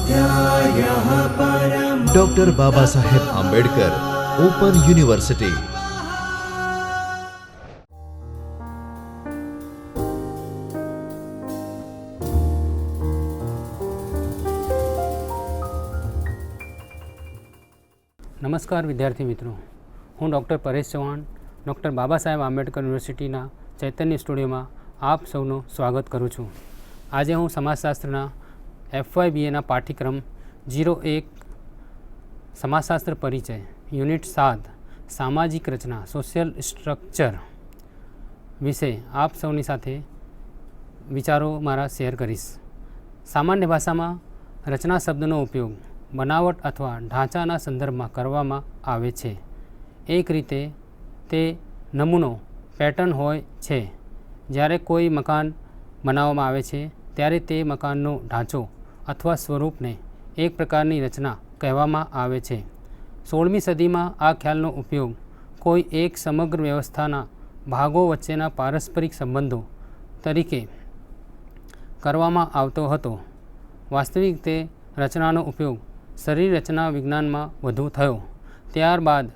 स्वाध्यायः परमः। Doctor Baba Saheb Ambedkar open university. નમસ્કાર વિદ્યાર્થી મિત્રો, હું ડૉક્ટર પરેશ ચૌહાણ ડૉક્ટર બાબા સાહેબ આંબેડકર યુનિવર્સિટીના ચૈતન્ય સ્ટુડિયોમાં આપ સૌનું સ્વાગત કરું છું. આજે હું સમાજશાસ્ત્રના FYBAના પાઠ્યક્રમ 01 સમાજશાસ્ત્ર પરિચય યુનિટ 7 સામાજિક રચના સોશિયલ સ્ટ્રક્ચર વિશે આપ સૌની સાથે વિચારો મારા શેર કરીશ. સામાન્ય ભાષામાં રચના શબ્દનો ઉપયોગ બનાવટ અથવા ઢાંચાના સંદર્ભમાં કરવામાં આવે છે. એક રીતે તે નમૂનો પેટર્ન હોય છે. જ્યારે કોઈ મકાન બનાવવામાં આવે છે ત્યારે તે મકાનનો ઢાંચો અથવા સ્વરૂપને એક પ્રકારની રચના કહેવામાં આવે છે. 16મી સદીમાં આ ખ્યાલનો ઉપયોગ કોઈ એક સમગ્ર વ્યવસ્થાના ભાગો વચ્ચેના પારસ્પરિક સંબંધો તરીકે કરવામાં આવતો હતો. વાસ્તવિક રીતે રચનાનો ઉપયોગ શરીર રચના વિજ્ઞાનમાં વધુ થયો. ત્યારબાદ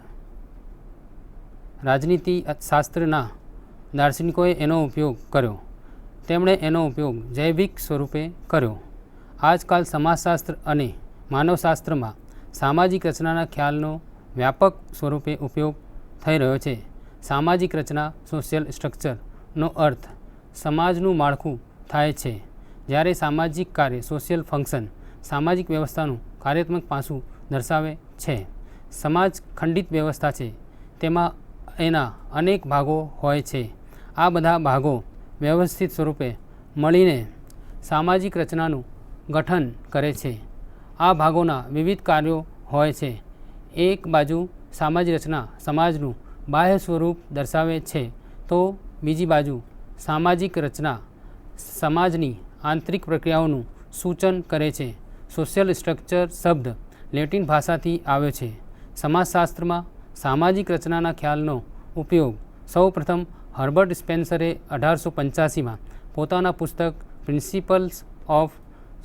રાજનીતિ શાસ્ત્રના દાર્શનિકોએ એનો ઉપયોગ કર્યો. તેમણે એનો ઉપયોગ જૈવિક સ્વરૂપે કર્યો. આજકાલ સમાજશાસ્ત્ર અને માનવશાસ્ત્રમાં સામાજિક રચનાના ખ્યાલનો વ્યાપક સ્વરૂપે ઉપયોગ થઈ રહ્યો છે. સામાજિક રચના સોશિયલ સ્ટ્રક્ચરનો અર્થ સમાજનું માળખું થાય છે. જ્યારે સામાજિક કાર્ય સોશિયલ ફંક્શન સામાજિક વ્યવસ્થાનું કાર્યાત્મક પાસું દર્શાવે છે. સમાજ ખંડિત વ્યવસ્થા છે. તેમાં એના અનેક ભાગો હોય છે. આ બધા ભાગો વ્યવસ્થિત સ્વરૂપે મળીને સામાજિક રચનાનું ગઠન કરે છે. આ ભાગોના વિવિધ કાર્યો હોય છે. એક બાજુ સામાજિક રચના સમાજનું બાહ્ય સ્વરૂપ દર્શાવે છે તો બીજી બાજુ સામાજિક રચના સમાજની આંતરિક પ્રક્રિયાઓનું સૂચન કરે છે. સોશિયલ સ્ટ્રક્ચર શબ્દ લેટિન ભાષાથી આવ્યો છે. સમાજશાસ્ત્રમાં સામાજિક રચનાના ખ્યાલનો ઉપયોગ સૌપ્રથમ હર્બર્ટ સ્પેન્સરે 1885માં પોતાના પુસ્તક પ્રિન્સિપલ્સ ઓફ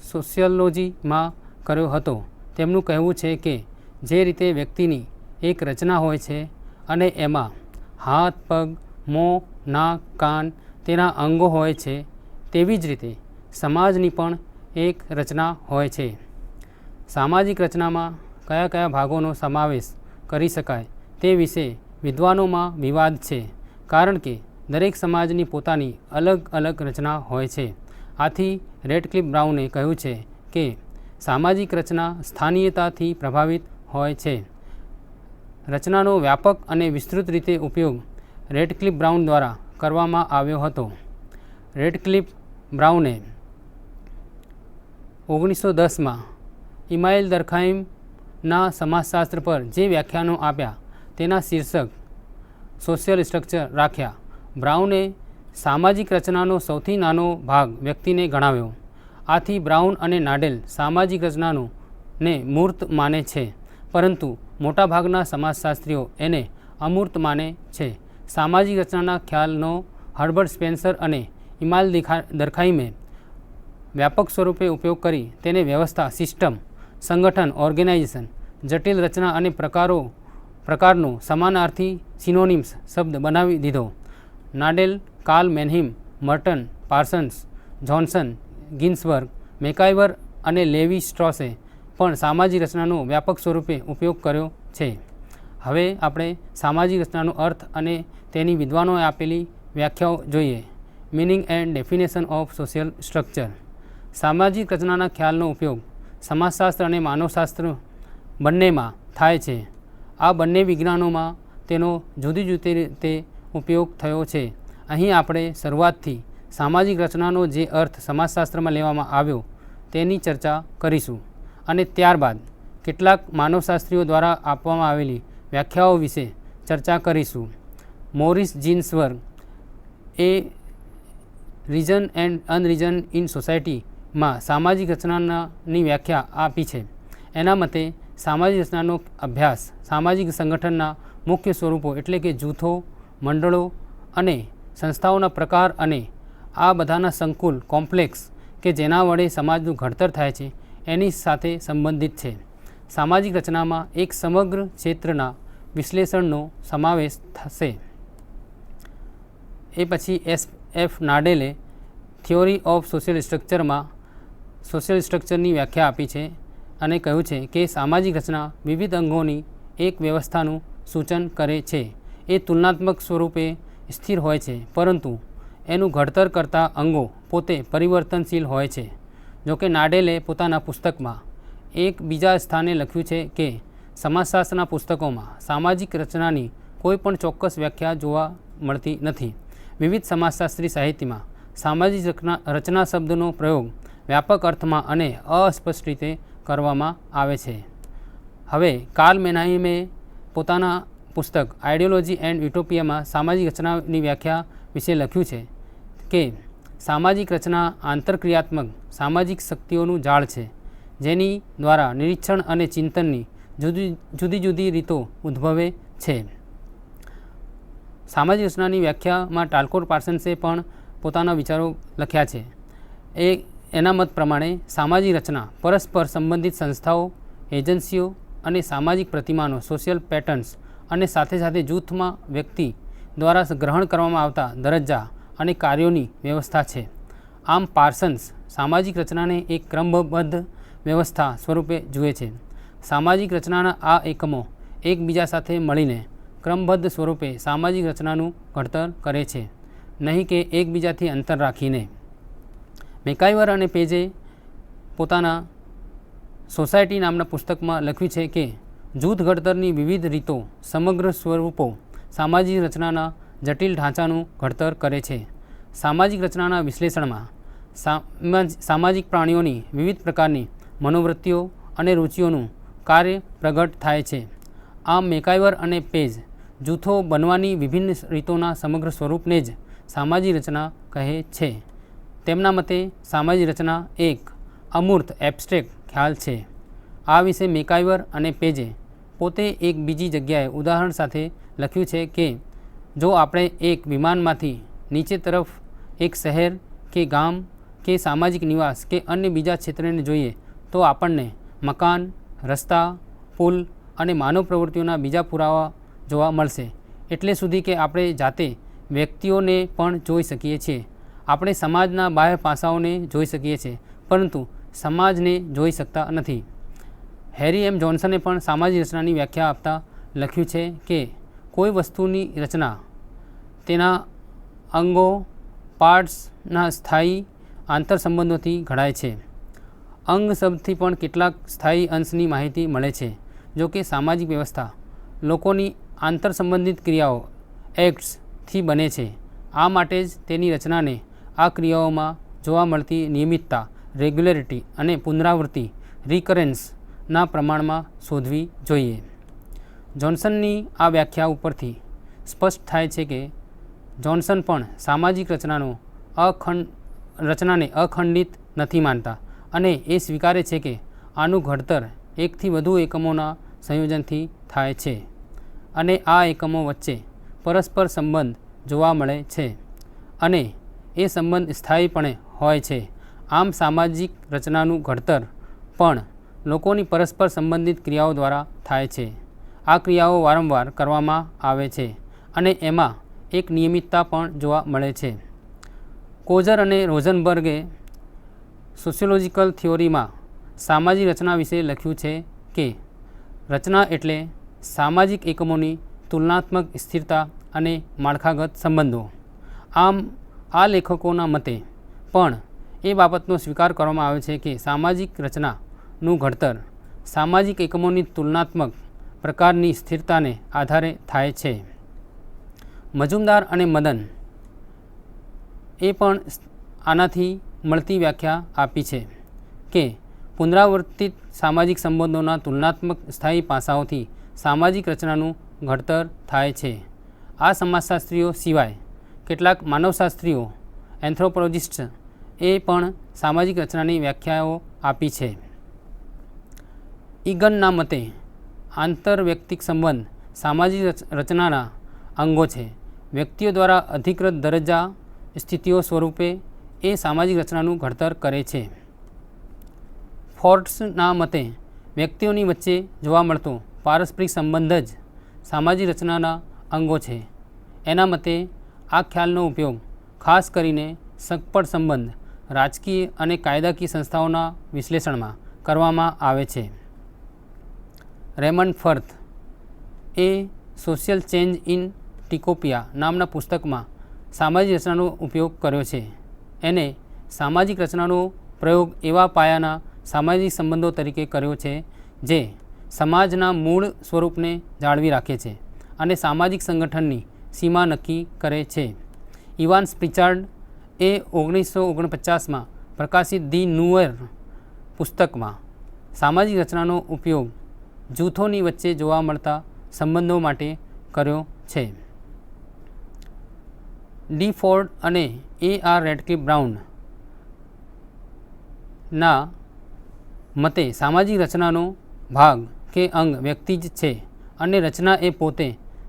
સોશિયોલોજીમાં કર્યો હતો. તેમનું કહેવું છે કે જે રીતે વ્યક્તિની એક રચના હોય છે અને એમાં હાથ, પગ, મોં, નાક, કાન તેના અંગો હોય છે, તેવી જ રીતે સમાજની પણ એક રચના હોય છે. સામાજિક રચનામાં કયા કયા ભાગોનો સમાવેશ કરી શકાય તે વિશે વિદ્વાનોમાં વિવાદ છે, કારણ કે દરેક સમાજની પોતાની અલગ અલગ રચના હોય છે. આથી રેડક્લિફ બ્રાઉને કહ્યું છે કે સામાજિક રચના સ્થાનીયતાથી પ્રભાવિત હોય છે. રચનાનો વ્યાપક અને વિસ્તૃત રીતે ઉપયોગ રેડક્લિફ બ્રાઉન દ્વારા કરવામાં આવ્યો હતો. રેડક્લિફ બ્રાઉને 1910માં ઇમાઇલ દર્ખાઇમના સમાજશાસ્ત્ર પર જે વ્યાખ્યાનો આપ્યા તેના શીર્ષક સોશિયલ સ્ટ્રક્ચર રાખ્યા. બ્રાઉને સામાજિક રચનાનો સૌથી નાનો ભાગ વ્યક્તિને ગણાવ્યો. આથી બ્રાઉન અને નાડેલ સામાજિક રચનાને મૂર્ત માને છે, પરંતુ મોટાભાગના સમાજશાસ્ત્રીઓ એને અમૂર્ત માને છે. સામાજિક રચનાના ખ્યાલનો હર્બર્ટ સ્પેન્સર અને ઇમાઇલ દર્ખાઇમે વ્યાપક સ્વરૂપે ઉપયોગ કરી તેને વ્યવસ્થા, સિસ્ટમ, સંગઠન, ઓર્ગેનાઇઝેશન, જટિલ રચના અને પ્રકારનો સમાનાર્થી સિનોનિમ્સ શબ્દ બનાવી દીધો. નાડેલ, કાર્લ મેનહિમ, મર્ટન, પાર્સન્સ, જોન્સન, ગિન્સબર્ગ, મેકાઇવર અને લેવી સ્ટ્રોસે પણ સામાજિક રચનાનો વ્યાપક સ્વરૂપે ઉપયોગ કર્યો છે. હવે આપણે સામાજિક રચનાનો અર્થ અને તેની વિદ્વાનોએ આપેલી વ્યાખ્યાઓ જોઈએ. Meaning and definition of social structure. સામાજિક રચનાના ખ્યાલનો ઉપયોગ સમાજશાસ્ત્ર અને માનવશાસ્ત્ર બંનેમાં થાય છે. આ બંને વિજ્ઞાનોમાં તેનો જુદી જુદી રીતે ઉપયોગ થયો છે. અહીં આપણે શરૂઆતથી સામાજિક રચનાનો જે અર્થ સમાજશાસ્ત્રમાં લેવામાં આવ્યો તેની ચર્ચા કરીશું અને ત્યારબાદ કેટલાક માનવશાસ્ત્રીઓ દ્વારા આપવામાં આવેલી વ્યાખ્યાઓ વિશે ચર્ચા કરીશું. મોરિસ જીન્સબર્ગ એ રીઝન એન્ડ અનરીઝન ઇન સોસાયટીમાં સામાજિક રચનાની વ્યાખ્યા આપી છે. એના મતે સામાજિક રચનાનો અભ્યાસ સામાજિક સંગઠનના મુખ્ય સ્વરૂપો એટલે કે જૂથો, મંડળો અને સંસ્થાઓના પ્રકાર અને આ બધાના સંકુલ કોમ્પ્લેક્સ કે જેના વડે સમાજનું ઘડતર થાય છે એની સાથે સંબંધિત છે. સામાજિક રચનામાં એક સમગ્ર ક્ષેત્રના વિશ્લેષણનો સમાવેશ થશે. એ પછી એફ નાડેલે થિયોરી ઓફ સોશિયલ સ્ટ્રક્ચરમાં સોશિયલ સ્ટ્રક્ચરની વ્યાખ્યા આપી છે અને કહ્યું છે કે સામાજિક રચના વિવિધ અંગોની એક વ્યવસ્થાનું સૂચન કરે છે. એ તુલનાત્મક સ્વરૂપે સ્થિર હોય છે, પરંતુ એનું ઘડતર કરતા અંગો પોતે પરિવર્તનશીલ હોય છે. જોકે નાડેલે પોતાના પુસ્તકમાં એક બીજા સ્થાને લખ્યું છે કે સમાજશાસ્ત્રના પુસ્તકોમાં સામાજિક રચનાની કોઈ પણ ચોક્કસ વ્યાખ્યા જોવા મળતી નથી. વિવિધ સમાજશાસ્ત્રી સાહિત્યમાં સામાજિક રચના શબ્દનો પ્રયોગ વ્યાપક અર્થમાં અને અસ્પષ્ટ રીતે કરવામાં આવે છે. હવે કાર્લ મેનહાઇમે પોતાના પુસ્તક આઇડિયોલોજી એન્ડ યુટોપિયામાં સામાજિક રચનાની વ્યાખ્યા વિશે લખ્યું છે કે સામાજિક રચના આંતરક્રિયાત્મક સામાજિક શક્તિઓનું જાળ છે, જેની દ્વારા નિરીક્ષણ અને ચિંતનની જુદી જુદી રીતો ઉદ્ભવે છે. સામાજિક રચનાની વ્યાખ્યામાં ટાલકોટ પાર્સન્સે પણ પોતાના વિચારો લખ્યા છે. એના મત પ્રમાણે સામાજિક રચના પરસ્પર સંબંધિત સંસ્થાઓ, એજન્સીઓ અને સામાજિક પ્રતિમાનો સોશિયલ પેટર્ન્સ અને સાથે સાથે જૂથમાં વ્યક્તિ દ્વારા ગ્રહણ કરવામાં આવતા દરજ્જા અને કાર્યોની વ્યવસ્થા છે. આમ પાર્સન્સ સામાજિક રચનાને એક ક્રમબદ્ધ વ્યવસ્થા સ્વરૂપે જુએ છે. સામાજિક રચનાના આ એકમો એકબીજા સાથે મળીને ક્રમબદ્ધ સ્વરૂપે સામાજિક રચનાનું ઘડતર કરે છે, નહીં કે એકબીજાથી અંતર રાખીને. મેકાઇવર અને પેજે પોતાના સોસાયટી નામના પુસ્તકમાં લખ્યું છે કે જૂથ ઘડતરની વિવિધ રીતો સમગ્ર સ્વરૂપો સામાજિક રચનાના જટિલ ઢાંચાનું ઘડતર કરે છે. સામાજિક રચનાના વિશ્લેષણમાં સામાજિક પ્રાણીઓની વિવિધ પ્રકારની મનોવૃત્તિઓ અને રુચિઓનું કાર્ય પ્રગટ થાય છે. આમ મેકાઇવર અને પેજ જૂથો બનવાની વિભિન્ન રીતોના સમગ્ર સ્વરૂપને જ સામાજિક રચના કહે છે. તેમના મતે સામાજિક રચના એક અમૂર્ત એબ્સ્ટ્રેક્ટ ખ્યાલ છે. આ વિશે મેકાઇવર અને પેજે પોતે એક બીજી જગ્યાએ ઉદાહરણ સાથે લખ્યું છે કે જો આપણે એક વિમાનમાંથી નીચે તરફ એક શહેર કે ગામ કે સામાજિક નિવાસ કે અન્ય બીજા ક્ષેત્રને જોઈએ તો આપણને મકાન, રસ્તા, પુલ અને માનવ પ્રવૃત્તિઓના બીજા પુરાવા જોવા મળશે. એટલે સુધી કે આપણે જાતે વ્યક્તિઓને પણ જોઈ શકીએ છીએ. આપણે સમાજના બાહ્ય પાસાઓને જોઈ શકીએ છીએ, પરંતુ સમાજને જોઈ શકતા નથી. હેરી એમ જોન્સને પણ સામાજિક રચનાની વ્યાખ્યા આપતા લખ્યું છે કે કોઈ વસ્તુની રચના તેના અંગો પાર્ટ્સના સ્થાયી આંતરસંબંધોથી ઘડાય છે. અંગ શબ્દથી પણ કેટલાક સ્થાયી અંશની માહિતી મળે છે. જો કે સામાજિક વ્યવસ્થા લોકોની આંતરસંબંધિત ક્રિયાઓ એક્ટ્સથી બને છે. આ માટે જ તેની રચનાને આ ક્રિયાઓમાં જોવા મળતી નિયમિતતા, રેગ્યુલરિટી અને પુનરાવૃત્તિ રિકરન્સના પ્રમાણમાં શોધવી જોઈએ. જોન્સનની આ વ્યાખ્યા ઉપરથી સ્પષ્ટ થાય છે કે જોન્સન પણ સામાજિક રચનાને અખંડિત નથી માનતા અને એ સ્વીકારે છે કે આનું ઘડતર એકથી વધુ એકમોના સંયોજનથી થાય છે અને આ એકમો વચ્ચે પરસ્પર સંબંધ જોવા મળે છે અને એ સંબંધ સ્થાયીપણે હોય છે. આમ સામાજિક રચનાનું ઘડતર પણ લોકોની પરસ્પર સંબંધિત ક્રિયાઓ દ્વારા થાય છે. આ ક્રિયાઓ વારંવાર કરવામાં આવે છે અને એમાં એક નિયમિતતા પણ જોવા મળે છે. કોઝર અને રોઝનબર્ગે સોશિયોલોજિકલ થિયોરીમાં સામાજિક રચના વિશે લખ્યું છે કે રચના એટલે સામાજિક એકમોની તુલનાત્મક સ્થિરતા અને માળખાગત સંબંધો. આમ આ લેખકોના મતે પણ એ બાબતનો સ્વીકાર કરવામાં આવે છે કે સામાજિક રચનાનું ઘડતર સામાજિક એકમોની તુલનાત્મક પ્રકારની સ્થિરતાને આધારે થાય છે. મજુમદાર અને મદન એ પણ આનાથી મળતી વ્યાખ્યા આપી છે કે પુનરાવર્તિત સામાજિક સંબંધોના તુલનાત્મક સ્થાયી પાસાઓથી સામાજિક રચનાનું ઘડતર થાય છે. આ સમાજશાસ્ત્રીઓ સિવાય કેટલાક માનવશાસ્ત્રીઓ એન્થ્રોપોલોજિસ્ટ એ પણ સામાજિક રચનાની વ્યાખ્યાઓ આપી છે. ઇગનના મતે આંતરવ્યક્તિક સંબંધ સામાજિક રચનાના અંગો છે. વ્યક્તિઓ દ્વારા અધિકૃત દરજ્જા સ્થિતિઓ સ્વરૂપે એ સામાજિક રચનાનું ઘડતર કરે છે. ફોર્ટ્સના મતે વ્યક્તિઓની વચ્ચે જોવા મળતો પારસ્પરિક સંબંધ જ સામાજિક રચનાના અંગો છે. એના મતે આ ખ્યાલનો ઉપયોગ ખાસ કરીને સગપડ સંબંધ, રાજકીય અને કાયદાકીય સંસ્થાઓના વિશ્લેષણમાં કરવામાં આવે છે. રેમન્ડ ફર્થ એ સોશિયલ ચેન્જ ઇન ટિકોપિયા નામના પુસ્તકમાં સામાજિક રચનાનો ઉપયોગ કર્યો છે. એને સામાજિક રચનાનો પ્રયોગ એવા પાયાના સામાજિક સંબંધો તરીકે કર્યો છે જે સમાજના મૂળ સ્વરૂપને જાળવી રાખે છે અને સામાજિક સંગઠનની સીમા નક્કી કરે છે. ઇવાન પ્રિચાર્ડ એ 1949માં પ્રકાશિત ધી ન્યુઅર પુસ્તકમાં સામાજિક રચનાનો ઉપયોગ જૂથોની વચ્ચે જોવા મળતા સંબંધો માટે કર્યો છે. ડી ફોર્ડ અને A.R. રેડક્લિફ બ્રાઉન ના મતે સામાજિક રચનાનો ભાગ કે અંગ વ્યક્તિ જ છે અને રચના એ પોતે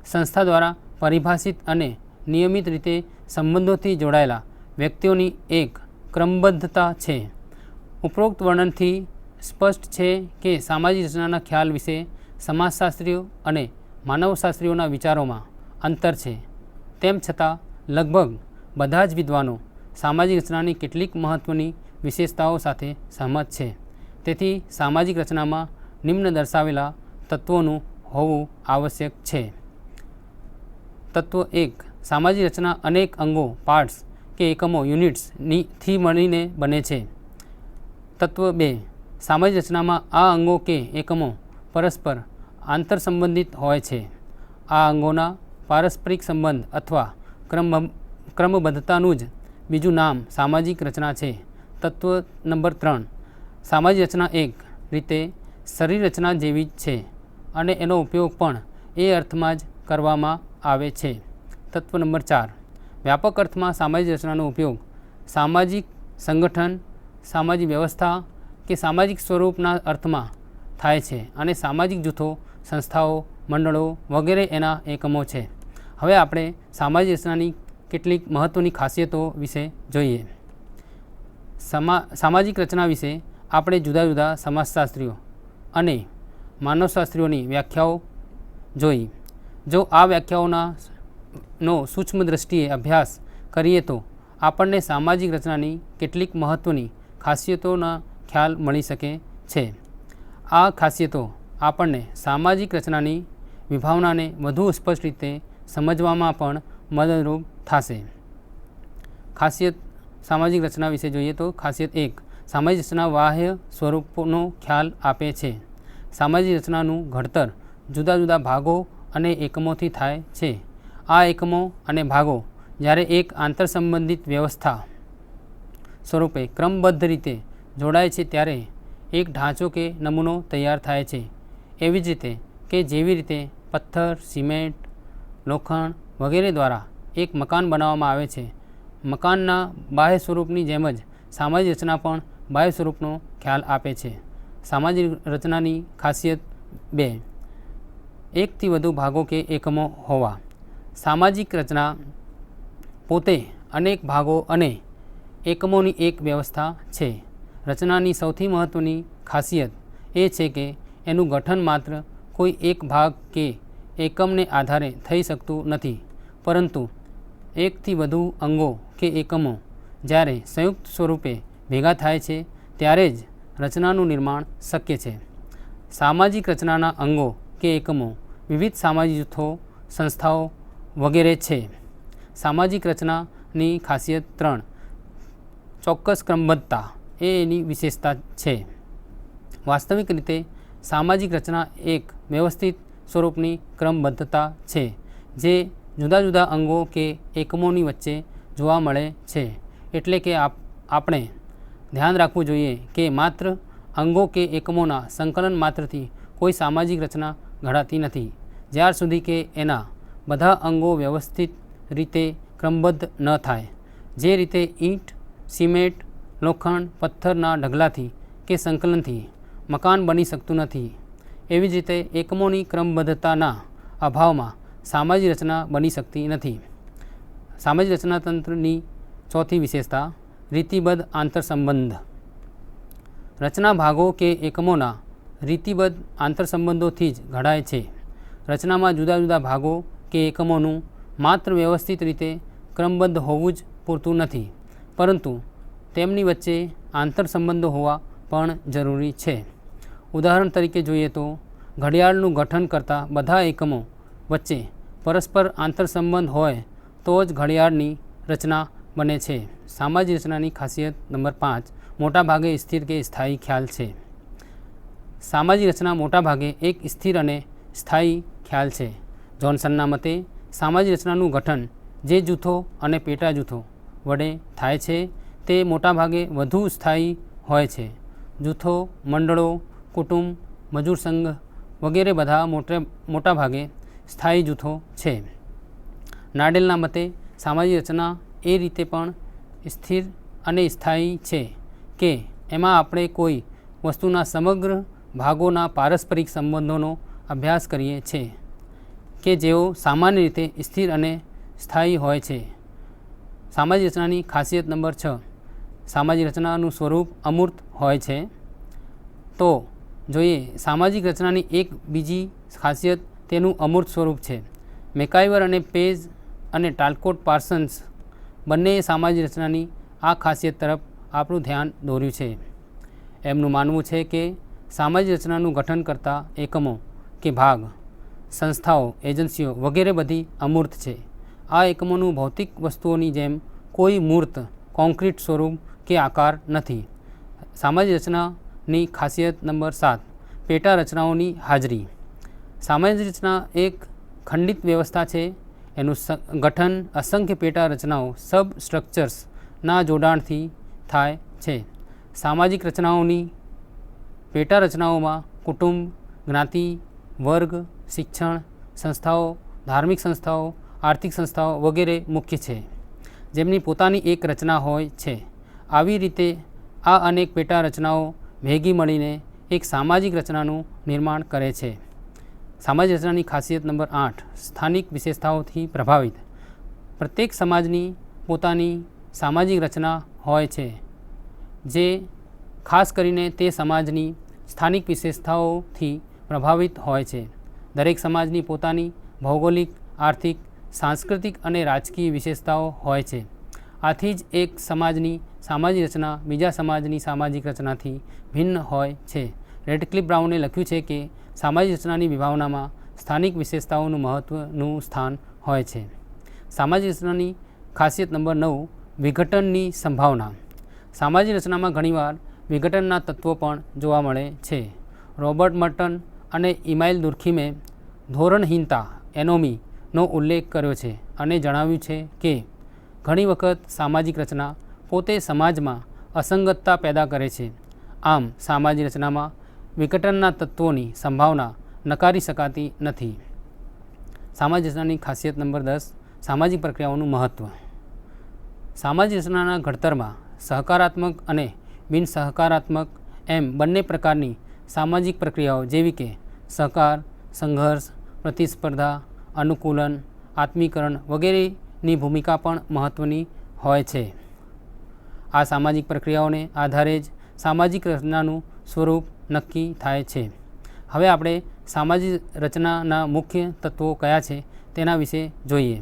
સંસ્થા દ્વારા પરિભાષિત અને નિયમિત રીતે સંબંધોથી જોડાયેલા વ્યક્તિઓની એક ક્રમબદ્ધતા છે. ઉપરોક્ત વર્ણનથી સ્પષ્ટ છે કે સામાજિક રચનાના ખ્યાલ વિશે સમાજશાસ્ત્રીઓ અને માનવશાસ્ત્રીઓના વિચારોમાં અંતર છે. તેમ છતાં લગભગ બધા જ વિદ્વાનો સામાજિક રચનાની કેટલીક મહત્ત્વની વિશેષતાઓ સાથે સહમત છે. તેથી સામાજિક રચનામાં નિમ્ન દર્શાવેલા તત્વોનું હોવું આવશ્યક છે. તત્વ 1. સામાજિક રચના અનેક અંગો, પાર્ટ્સ કે એકમો, યુનિટ્સથી મળીને બને છે. તત્વ 2. સામાજિક રચનામાં આ અંગો કે એકમો પરસ્પર આંતરસંબંધિત હોય છે. આ અંગોના પારસ્પરિક સંબંધ અથવા ક્રમબદ્ધતાનું જ બીજું નામ સામાજિક રચના છે. તત્વ નંબર 3. સામાજિક રચના એક રીતે શરીર રચના જેવી જ છે અને એનો ઉપયોગ પણ એ અર્થમાં જ કરવામાં આવે છે. તત્વ નંબર 4. વ્યાપક અર્થમાં સામાજિક રચનાનો ઉપયોગ સામાજિક સંગઠન, સામાજિક વ્યવસ્થા કે સામાજિક સ્વરૂપના અર્થમાં થાય છે અને સામાજિક જૂથો, સંસ્થાઓ, મંડળો વગેરે એના એકમો છે. હવે આપણે સામાજિક રચનાની કેટલીક મહત્ત્વની ખાસિયતો વિશે જોઈએ. સામાજિક રચના વિશે આપણે જુદા જુદા સમાજશાસ્ત્રીઓ અને માનવશાસ્ત્રીઓની વ્યાખ્યાઓ જોઈ. જો આ વ્યાખ્યાઓનો સૂક્ષ્મ દ્રષ્ટિએ અભ્યાસ કરીએ તો આપણને સામાજિક રચનાની કેટલીક મહત્ત્વની ખાસિયતોના ખ્યાલ મળી શકે છે. આ ખાસિયતો આપણને સામાજિક રચનાની વિભાવનાને વધુ સ્પષ્ટ રીતે સમજવામાં પણ મદદરૂપ થશે. ખાસિયત સામાજિક રચના વિશે જોઈએ તો ખાસિયત 1. સામાજિક રચના બાહ્ય સ્વરૂપનો ખ્યાલ આપે છે. સામાજિક રચનાનું ઘડતર જુદા જુદા ભાગો અને એકમોથી થાય છે. આ એકમો અને ભાગો જ્યારે એક આંતરસંબંધિત વ્યવસ્થા સ્વરૂપે ક્રમબદ્ધ રીતે જોડાય છે ત્યારે એક ઢાંચો કે નમૂનો તૈયાર થાય છે. એવી જ રીતે કે જેવી રીતે પથ્થર, સિમેન્ટ, લોખંડ વગેરે દ્વારા એક મકાન બનાવવામાં આવે છે, મકાનના બાહ્ય સ્વરૂપની જેમ જ સામાજિક રચના પણ બાહ્ય સ્વરૂપનો ખ્યાલ આપે છે. સામાજિક રચનાની ખાસિયત 2. એકથી વધુ ભાગો કે એકમો હોવા. સામાજિક રચના પોતે અનેક ભાગો અને એકમોની એક વ્યવસ્થા છે. રચનાની સૌથી મહત્ત્વની ખાસિયત એ છે કે એનું ગઠન માત્ર કોઈ એક ભાગ કે એકમને આધારે થઈ શકતું નથી, પરંતુ એકથી વધુ અંગો કે એકમો જ્યારે સંયુક્ત સ્વરૂપે ભેગા થાય છે ત્યારે જ રચનાનું નિર્માણ શક્ય છે. સામાજિક રચનાના અંગો કે એકમો વિવિધ સામાજિક જૂથો, સંસ્થાઓ વગેરે છે. સામાજિક રચનાની ખાસિયત 3. ચોક્કસ ક્રમબદ્ધતા એ એની વિશેષતા છે. વાસ્તવિક રીતે સામાજિક રચના એક વ્યવસ્થિત સ્વરૂપની ક્રમબદ્ધતા છે જે જુદા જુદા અંગો કે એકમોની વચ્ચે જોવા મળે છે. એટલે કે આપણે ધ્યાન રાખવું જોઈએ કે માત્ર અંગો કે એકમોના સંકલન માત્રથી કોઈ સામાજિક રચના ઘડાતી નથી, જ્યાર સુધી કે એના બધા અંગો વ્યવસ્થિત રીતે ક્રમબદ્ધ ન થાય. જે રીતે ઈંટ, સિમેન્ટ, લોખંડ, પથ્થરના ઢગલાથી કે સંકલનથી મકાન બની શકતું નથી, એવી જ રીતે એકમોની ક્રમબદ્ધતાના અભાવમાં સામાજિક રચના બની શકતી નથી. સામાજિક રચનાતંત્રની ચોથી વિશેષતા રીતિબદ્ધ આંતરસંબંધ. રચના ભાગો કે એકમોના રીતિબદ્ધ આંતરસંબંધોથી જ ઘડાય છે. રચનામાં જુદા જુદા ભાગો કે એકમોનું માત્ર વ્યવસ્થિત રીતે ક્રમબદ્ધ હોવું જ પૂરતું નથી, પરંતુ તેમની વચ્ચે આંતરસંબંધો હોવા પણ જરૂરી છે. ઉદાહરણ તરીકે જોઈએ તો ઘડિયાળનું ગઠન કરતા બધા એકમો વચ્ચે પરસ્પર આંતરસંબંધ હોય તો જ ઘડિયાળની રચના બને છે. સામાજિક રચનાની ખાસિયત નંબર 5 મોટાભાગે સ્થિર કે સ્થાયી ખ્યાલ છે. સામાજિક રચના મોટાભાગે એક સ્થિર અને સ્થાયી ખ્યાલ છે. જોન્સનના મતે સામાજિક રચનાનું ગઠન જે જૂથો અને પેટા જૂથો વડે થાય છે તે મોટાભાગે વધુ સ્થાયી હોય છે. જૂથો, મંડળો, કુટુંબ, મજૂર સંઘ વગેરે બધા મોટાભાગે સ્થાયી જૂથો છે. નાડેલના મતે સામાજિક રચના એ રીતે પણ સ્થિર અને સ્થાયી છે કે એમાં આપણે કોઈ વસ્તુના સમગ્ર ભાગોના પારસ્પરિક સંબંધોનો અભ્યાસ કરીએ છીએ કે જેઓ સામાન્ય રીતે સ્થિર અને સ્થાયી હોય છે. સામાજિક રચનાની ખાસિયત નંબર 6 સામાજિક રચનાનું સ્વરૂપ અમૂર્ત હોય છે. તો જોઈએ સામાજિક રચનાની એક બીજી ખાસિયત તેનું અમૂર્ત સ્વરૂપ છે. મેકાઈવર અને પેજ અને ટાલકોટ પાર્સન્સ બંનેએ સામાજિક રચનાની આ ખાસિયત તરફ આપણું ધ્યાન દોર્યું છે. એમનું માનવું છે કે સામાજિક રચનાનું ગઠન કરતા એકમો કે ભાગ, સંસ્થાઓ, એજન્સીઓ વગેરે બધી અમૂર્ત છે. આ એકમોનું ભૌતિક વસ્તુઓની જેમ કોઈ મૂર્ત કોન્ક્રીટ સ્વરૂપ કે આકાર નથી. સામાજિક રચનાની ખાસિયત નંબર 7 પેટા રચનાઓની હાજરી. સામાજિક રચના એક ખંડિત વ્યવસ્થા છે. એનું ગઠન અસંખ્ય પેટા રચનાઓ સબ સ્ટ્રક્ચર્સના જોડાણથી થાય છે. સામાજિક રચનાઓની પેટા રચનાઓમાં કુટુંબ, જ્ઞાતિ, વર્ગ, શિક્ષણ સંસ્થાઓ, ધાર્મિક સંસ્થાઓ, આર્થિક સંસ્થાઓ વગેરે મુખ્ય છે, જેમની પોતાની એક રચના હોય છે. આવી રીતે આ અનેક પેટા રચનાઓ ભેગી મળીને એક સામાજિક રચનાનું નિર્માણ કરે છે. સામાજિક રચનાની ખાસિયત નંબર 8 સ્થાનિક વિશેષતાઓથી પ્રભાવિત. પ્રત્યેક સમાજની પોતાની સામાજિક રચના હોય છે જે ખાસ કરીને તે સમાજની સ્થાનિક વિશેષતાઓથી પ્રભાવિત હોય છે. દરેક સમાજની પોતાની ભૌગોલિક, આર્થિક, સાંસ્કૃતિક અને રાજકીય વિશેષતાઓ હોય છે. આથી જ એક સમાજની સામાજિક રચના બીજા સમાજની સામાજિક રચનાથી ભિન્ન હોય છે. રેડક્લિફ બ્રાઉને લખ્યું છે કે સામાજિક રચનાની વિભાવનામાં સ્થાનિક વિશેષતાઓનું મહત્ત્વનું સ્થાન હોય છે. સામાજિક રચનાની ખાસિયત નંબર 9 વિઘટનની સંભાવના. સામાજિક રચનામાં ઘણીવાર વિઘટનના તત્વો પણ જોવા મળે છે. રોબર્ટ મર્ટન અને ઇમાઇલ દુર્ખીમે ધોરણહીનતા એનોમીનો ઉલ્લેખ કર્યો છે અને જણાવ્યું છે કે ઘણી વખત સામાજિક રચના પોતે સમાજમાં અસંગતતા પેદા કરે છે. આમ સામાજિક રચનામાં વિઘટનના તત્વોની સંભાવના નકારી શકાતી નથી. સામાજિક રચનાની ખાસિયત નંબર 10 સામાજિક પ્રક્રિયાઓનું મહત્ત્વ. સામાજિક રચનાના ઘડતરમાં સહકારાત્મક અને બિનસહકારાત્મક એમ બંને પ્રકારની સામાજિક પ્રક્રિયાઓ જેવી કે સહકાર, સંઘર્ષ, પ્રતિસ્પર્ધા, અનુકૂલન, આત્મીકરણ વગેરેની ભૂમિકા પણ મહત્ત્વની હોય છે. આ સામાજિક પ્રક્રિયાઓને આધારે જ સામાજિક રચનાનું સ્વરૂપ નક્કી થાય છે. હવે આપણે સામાજિક રચનાના મુખ્ય તત્વો કયા છે તેના વિશે જોઈએ.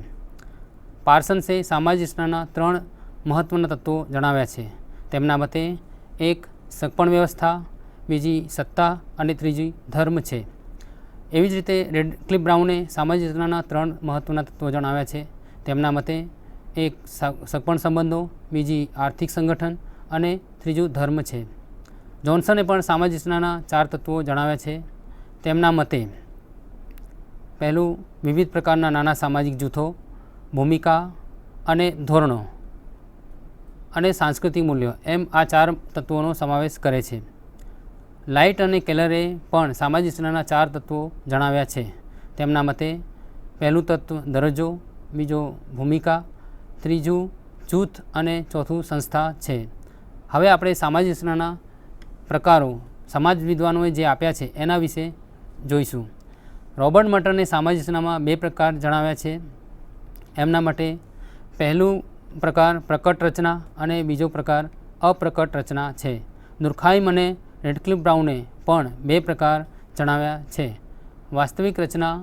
પાર્સન્સે સામાજિક રચનાના 3 મહત્ત્વના તત્વો જણાવ્યા છે. તેમના મતે એક સગપણ વ્યવસ્થા, બીજી સત્તા અને ત્રીજી ધર્મ છે. એવી જ રીતે રેડક્લિફ બ્રાઉને સામાજિક રચનાના 3 મહત્ત્વના તત્વો જણાવ્યા છે. તેમના મતે એક સગપણ સંબંધો, બીજી આર્થિક સંગઠન અને ત્રીજું ધર્મ છે. જોન્સને પણ સામાજિક રચનાના 4 તત્વો જણાવ્યા છે. તેમના મતે પહેલું વિવિધ પ્રકારના નાના સામાજિક જૂથો, ભૂમિકા અને ધોરણો અને સાંસ્કૃતિક મૂલ્યો એમ આ 4 તત્વોનો સમાવેશ કરે છે. લાઇટ અને કેલરે પણ સામાજિક રચનાના 4 તત્વો જણાવ્યા છે. તેમના મતે પહેલું તત્વ દરજ્જો, બીજો ભૂમિકા, ત્રીજું જૂથ અને ચોથું સંસ્થા છે. હવે આપણે સામાજિક રચનાના પ્રકારો સમાજ વિદ્વાનોએ જે આપ્યા છે એના વિશે જોઈશું. રોબર્ટ મર્ટને સામાજિક રચનામાં 2 પ્રકાર જણાવ્યા છે. એમના માટે પહેલું પ્રકાર પ્રકટ રચના અને બીજો પ્રકાર અપ્રકટ રચના છે. દુર્ખાઇમ અને રેડક્લિફ બ્રાઉને પણ બે પ્રકાર જણાવ્યા છે: વાસ્તવિક રચના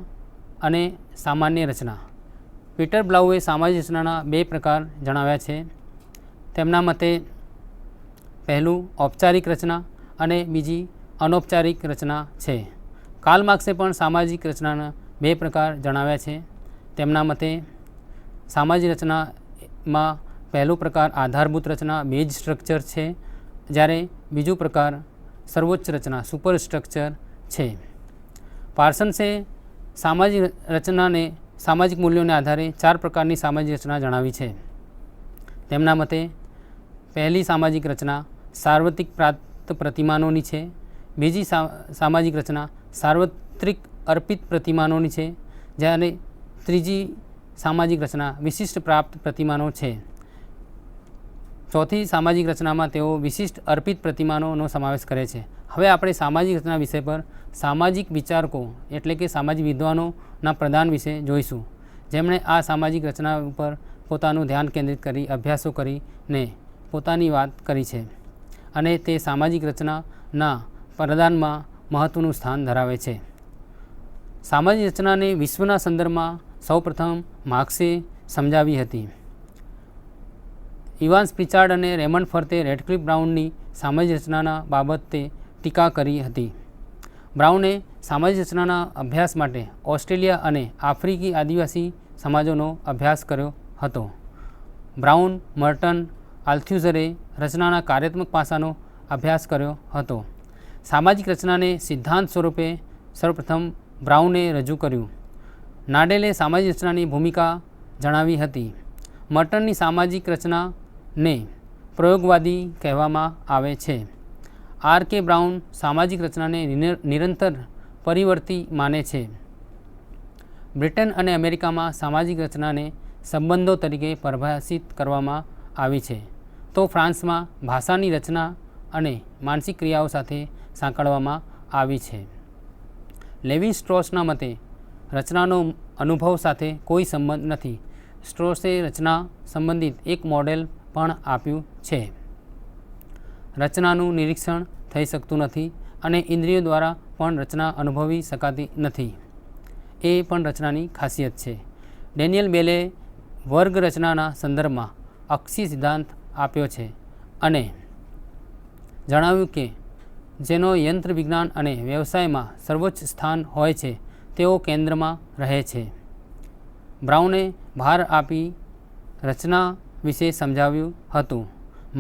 અને સામાન્ય રચના. પીટર બ્લાઉએ સામાજિક રચનાના બે પ્રકાર જણાવ્યા છે. તેમના મતે પહેલું ઔપચારિક રચના અને બીજી અનૌપચારિક રચના છે. કાર્લ માર્ક્સે પણ સામાજિક રચનાના બે પ્રકાર જણાવ્યા છે. તેમના મતે સામાજિક રચનામાં પહેલો પ્રકાર આધારભૂત રચના બેઝ સ્ટ્રક્ચર છે, જ્યારે બીજો પ્રકાર સર્વોચ્ચ રચના સુપર સ્ટ્રક્ચર છે. પાર્સન્સે સામાજિક રચનાને સામાજિક મૂલ્યોને આધારે ચાર પ્રકારની સામાજિક રચના જણાવી છે. તેમના મતે પહેલી સામાજિક રચના સાર્વત્રિક પ્રાપ્ત પ્રતિમાનોની છે. બીજી સામાજિક રચના સાર્વત્રિક અર્પિત પ્રતિમાનોની છે, જ્યારે ત્રીજી સામાજિક રચના વિશિષ્ટ પ્રાપ્ત પ્રતિમાનો છે. ચોથી સામાજિક રચનામાં તેઓ વિશિષ્ટ અર્પિત પ્રતિમાનોનો સમાવેશ કરે છે. હવે આપણે સામાજિક રચના વિષય પર સામાજિક વિચારકો એટલે કે સામાજિક વિદ્વાનોના પ્રદાન વિશે જોઈશું, જેમણે આ સામાજિક રચના ઉપર પોતાનું ધ્યાન કેન્દ્રિત કરી અભ્યાસો કરીને પોતાની વાત કરી છે અને તે સામાજિક રચનાના પ્રદાનમાં મહત્ત્વનું સ્થાન ધરાવે છે. સામાજિક રચનાને વિશ્વના સંદર્ભમાં સૌપ્રથમ માર્ક્સે સમજાવી હતી. ઇવાન્સ પ્રિચાર્ડ અને રેમન્ડ ફર્તે રેડક્લિફ બ્રાઉનની સામાજિક રચનાના બાબતે ટીકા કરી હતી. બ્રાઉને સામાજિક રચનાના અભ્યાસ માટે ઓસ્ટ્રેલિયા અને આફ્રિકી આદિવાસી સમાજોનો અભ્યાસ કર્યો હતો. બ્રાઉન, મર્ટન, આલ્થ્યુઝરે રચનાના કાર્યાત્મક પાસાનો અભ્યાસ કર્યો હતો. સામાજિક રચનાને સિદ્ધાંત સ્વરૂપે સૌપ્રથમ બ્રાઉને રજૂ કર્યું. નાડેલે સામાજિક રચનાની ભૂમિકા જણાવી હતી. મર્ટનની સામાજિક રચનાને પ્રયોગવાદી કહેવામાં આવે છે. આર. કે. બ્રાઉન સામાજિક રચનાને નિરંતર પરિવર્તી માને છે. બ્રિટન અને અમેરિકામાં સામાજિક રચનાને સંબંધો તરીકે પરિભાષિત કરવામાં આવી છે, તો ફ્રાન્સમાં ભાષાની રચના અને માનસિક ક્રિયાઓ સાથે સાંકળવામાં આવી છે. લેવી સ્ટ્રોસના મતે રચનાનો અનુભવ સાથે કોઈ સંબંધ નથી. સ્ટ્રોસે રચના સંબંધિત એક મોડેલ પણ આપ્યું છે. રચનાનું નિરીક્ષણ થઈ શકતું નથી અને ઇન્દ્રિયો દ્વારા પણ રચના અનુભવી શકાતી નથી. એ પણ રચનાની ખાસિયત છે. ડેનિયલ બેલે વર્ગ રચનાના સંદર્ભમાં અક્ષી સિદ્ધાંત આપ્યો છે અને જણાવ્યું કે જેનો યંત્ર વિજ્ઞાન અને વ્યવસાયમાં સર્વોચ્ચ સ્થાન હોય છે તેઓ કેન્દ્રમાં રહે છે. બ્રાઉને ભાર આપી રચના વિશે સમજાવ્યું હતું.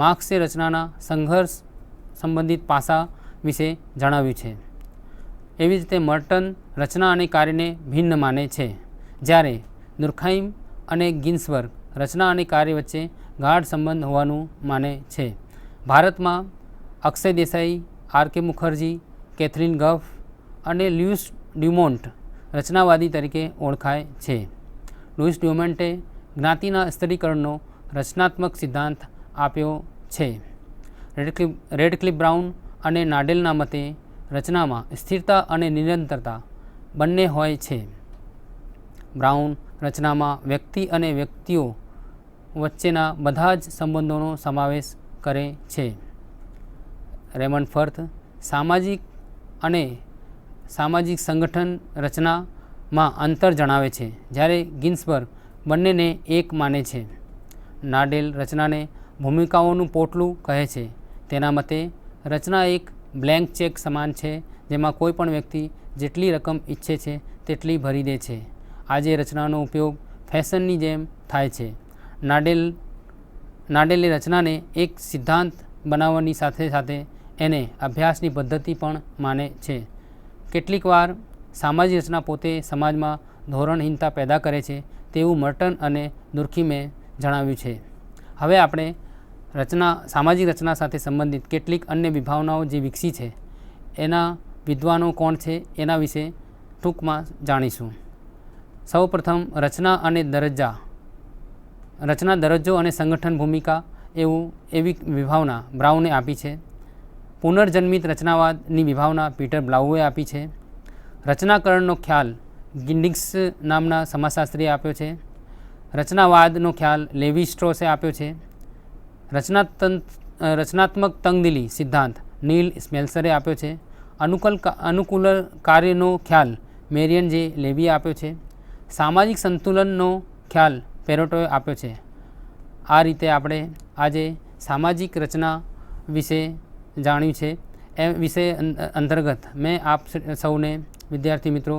માર્ક્સે રચનાના સંઘર્ષ સંબંધિત પાસા વિશે જણાવ્યું છે. એવી જ રીતે મર્ટન રચના અને કાર્યને ભિન્ન માને છે, જ્યારે દુર્ખાઇમ અને ગિન્સબર્ગ રચના અને કાર્ય વચ્ચે ગાઢ સંબંધ હોવાનું માને છે. ભારતમાં અક્ષય દેસાઈ, આર. કે. મુખર્જી, કેથરીન ગફ અને લ્યુઇસ ડ્યુમોન્ટ રચનાવાદી તરીકે ઓળખાય છે. લુઇસ ડ્યુમોન્ટે જ્ઞાતિના સ્તરીકરણનો રચનાત્મક સિદ્ધાંત આપ્યો છે. રેડક્લિફ બ્રાઉન અને નાડેલના મતે રચનામાં સ્થિરતા અને નિરંતરતા બંને હોય છે. બ્રાઉન રચનામાં વ્યક્તિ અને વ્યક્તિઓ વચ્ચેના બધા જ સંબંધોનો સમાવેશ કરે છે. રેમન્ડ ફર્થ સામાજિક અને સામાજિક સંગઠન રચનામાં અંતર જણાવે છે, જ્યારે ગિન્સબર્ગ બંનેને એક માને છે. નાડેલ રચનાને ભૂમિકાઓનું પોટલું કહે છે. તેના મતે રચના એક બ્લેન્ક ચેક સમાન છે, જેમાં કોઈ પણ વ્યક્તિ જેટલી રકમ ઈચ્છે છે તેટલી ભરી દે છે. આજે રચનાનો ઉપયોગ ફેશનની જેમ થાય છે. નાડેલે રચનાને એક સિદ્ધાંત બનાવવાની સાથે સાથે એને અભ્યાસની પદ્ધતિ પણ માને છે. કેટલીક વાર સામાજિક રચના પોતે સમાજમાં ધોરણહીનતા પેદા કરે છે તેવું મર્ટન અને દુર્ખીમે જણાવ્યું છે. હવે આપણે સામાજિક રચના સાથે સંબંધિત કેટલીક અન્ય વિભાવનાઓ જે વિકસી છે એના વિદ્વાનો કોણ છે એના વિશે ટૂંકમાં જાણીશું. સૌપ્રથમ રચના દરજ્જો અને સંગઠન ભૂમિકા એવી વિભાવના બ્રાઉને આપી છે. પુનર્જન્મિત રચનાવાદની વિભાવના પીટર બ્લાઉએ આપી છે. રચનાકરણનો ખ્યાલ ગિન્ડિક્સ નામના સમાજશાસ્ત્રીએ આપ્યો છે. રચનાવાદનો ખ્યાલ લેવી સ્ટ્રોસે આપ્યો છે. રચનાત્મક તંગદિલી સિદ્ધાંત નીલ સ્મેલ્સરે આપ્યો છે. અનુકૂલ કાર્યનો ખ્યાલ મેરિયન જે લેવીએ આપ્યો છે. સામાજિક સંતુલનનો ખ્યાલ પેરેટોએ આપ્યો છે. આ રીતે આપણે આજે સામાજિક રચના વિશે જાણ્યું છે. એ વિષય અંતર્ગત મેં આપ સૌને વિદ્યાર્થી મિત્રો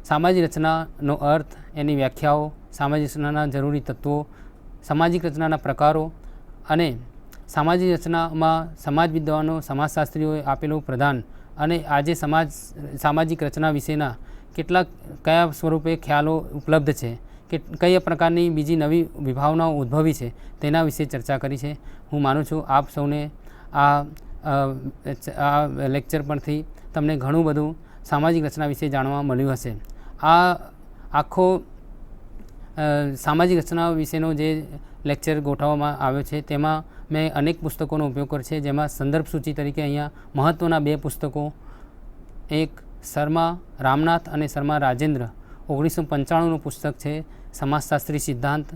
સામાજિક રચનાનો અર્થ, એની વ્યાખ્યાઓ, સામાજિક રચનાના જરૂરી તત્વો, સામાજિક રચનાના પ્રકારો અને સામાજિક રચનામાં સમાજ વિદ્વાનો, સમાજશાસ્ત્રીઓએ આપેલું પ્રદાન અને આજે સામાજિક રચના વિશેના કયા સ્વરૂપે ખ્યાલો ઉપલબ્ધ છે, કે કઈ પ્રકારની બીજી નવી વિભાવનાઓ ઉદ્ભવી છે તેના વિશે ચર્ચા કરી છે. હું માનું છું આપ સૌને આ લેક્ચર પરથી તમને ઘણું બધું સામાજિક રચના વિશે જાણવા મળ્યું હશે. આ આખો સામાજિક રચના વિશેનો જે લેક્ચર ગોઠવવામાં આવ્યો છે તેમાં મેં અનેક પુસ્તકોનો ઉપયોગ કર્યો છે, જેમાં સંદર્ભ સૂચિ તરીકે અહીંયા મહત્ત્વના 2 પુસ્તકો, એક શર્મા રામનાથ અને શર્મા રાજેન્દ્ર 1995નું પુસ્તક છે સમાજશાસ્ત્રી સિદ્ધાંત,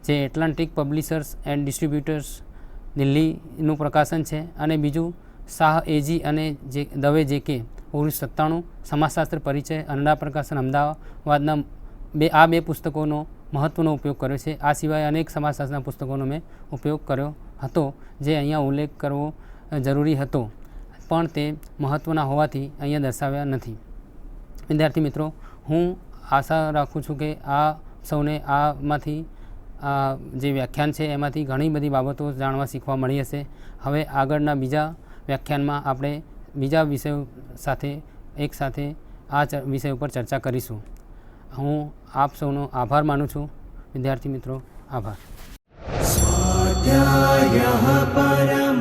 જે એટલાન્ટિક પબ્લિશર્સ એન્ડ ડિસ્ટ્રીબ્યુટર્સ દિલ્હીનું પ્રકાશન છે, અને બીજું શાહ એજી અને દવે જે.કે 1997 સમાજશાસ્ત્ર પરિચય, અનડા પ્રકાશન અમદાવાદના આ બે પુસ્તકોનો મહત્ત્વનો ઉપયોગ કર્યો છે. આ સિવાય અનેક સમાજશાસ્ત્રના પુસ્તકોનો મેં ઉપયોગ કર્યો હતો, જે અહીંયા ઉલ્લેખ કરવો જરૂરી હતો, પણ તે મહત્ત્વના હોવાથી અહીંયા દર્શાવ્યા નથી. વિદ્યાર્થી મિત્રો, હું આશા રાખું છું કે આ સૌને આમાંથી જે વ્યાખ્યાન છે એમાંથી ઘણી બધી બાબતો જાણવા શીખવા મળી હશે. હવે આગળના બીજા વ્યાખ્યાનમાં આપણે બીજા વિષયો સાથે એકસાથે આ વિષય ઉપર ચર્ચા કરીશું. હું આપ સૌનો આભાર માનું છું. વિદ્યાર્થી મિત્રો, આભાર. સ્વાધ્યાયઃ પરમ